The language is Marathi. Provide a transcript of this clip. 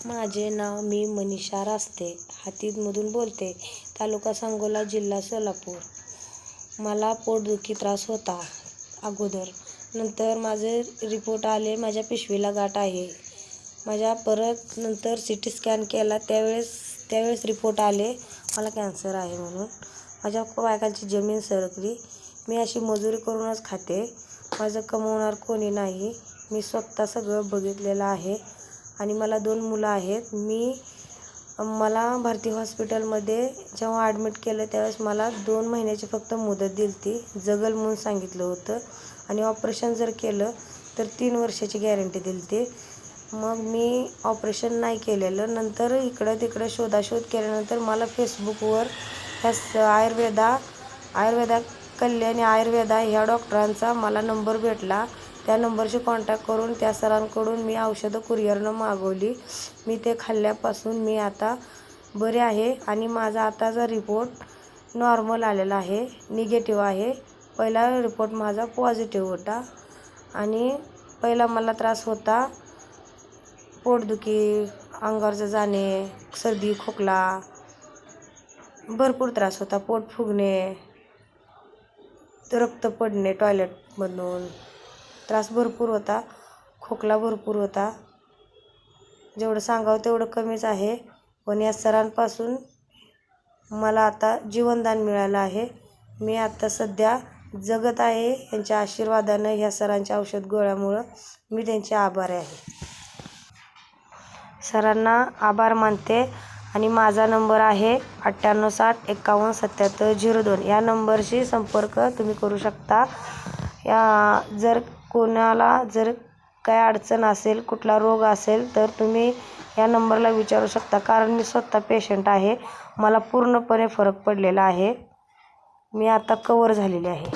माझे नाव मी मनीषा रास्ते हातीजमधून बोलते, तालुका सांगोला, जिल्हा सोलापूर. मला पोटदुखी त्रास होता अगोदर. नंतर माझे रिपोर्ट आले, माझ्या पिशवीला गाठ आहे. माझ्या परत नंतर CT स्कॅन केला, त्यावेळेस रिपोर्ट आले मला कॅन्सर आहे म्हणून. माझ्या पायाखालची जमीन सरकली. मी अशी मजुरी करूनच खाते. माझं कमवणार कोणी नाही. मी स्वतः सगळं बघितलेलं आहे आणि मला 2 मुलं आहेत. मला भारती हॉस्पिटलमध्ये जेव्हा ॲडमिट केलं त्यावेळेस मला 2 महिन्याची फक्त मुदत दिली होती. जगल म्हणून सांगितलं होतं आणि ऑपरेशन जर केलं तर 3 वर्षाची गॅरंटी दिली होती. मग मी ऑपरेशन नाही केलेलं. नंतर इकडं तिकडं शोधाशोध केल्यानंतर मला फेसबुकवर आयुर्वेदा कल्याणी आयुर्वेदा ह्या डॉक्टरांचा मला नंबर भेटला. त्या नंबरशी कॉन्टॅक्ट करून त्या सरांकडून मी औषधं कुरिअरनं मागवली. मी ते खाल्ल्यापासून मी आता बरे आहे आणि माझा आताचा रिपोर्ट नॉर्मल आलेला आहे, निगेटिव्ह आहे. पहिला रिपोर्ट माझा पॉझिटिव्ह होता आणि पहिला मला त्रास होता पोटदुखी, अंगावरचं जाणे, सर्दी, खोकला, भरपूर त्रास होता. पोट फुगणे, रक्त पडणे टॉयलेटमधून, त्रास भरपूर होता. खोकला भरपूर होता. जेवढं सांगावं तेवढं कमीच आहे. पण या सरांपासून मला आता जीवनदान मिळालं आहे. मी आता सध्या जगत आहे. यांच्या आशीर्वादानं, ह्या सरांच्या औषध गोळ्यामुळं मी त्यांचे आभारी आहे. सरांना आभार मानते आणि माझा नंबर आहे 9860517702. या नंबरशी संपर्क तुम्ही करू शकता. जर कोणाला काय अडचण असेल, कुठला रोग असेल तर तुम्ही या नंबरला विचारू शकता. कारण मी स्वतः पेशंट आहे. मला पूर्णपणे फरक पडलेला आहे. मी आता कव्हर झालेली आहे.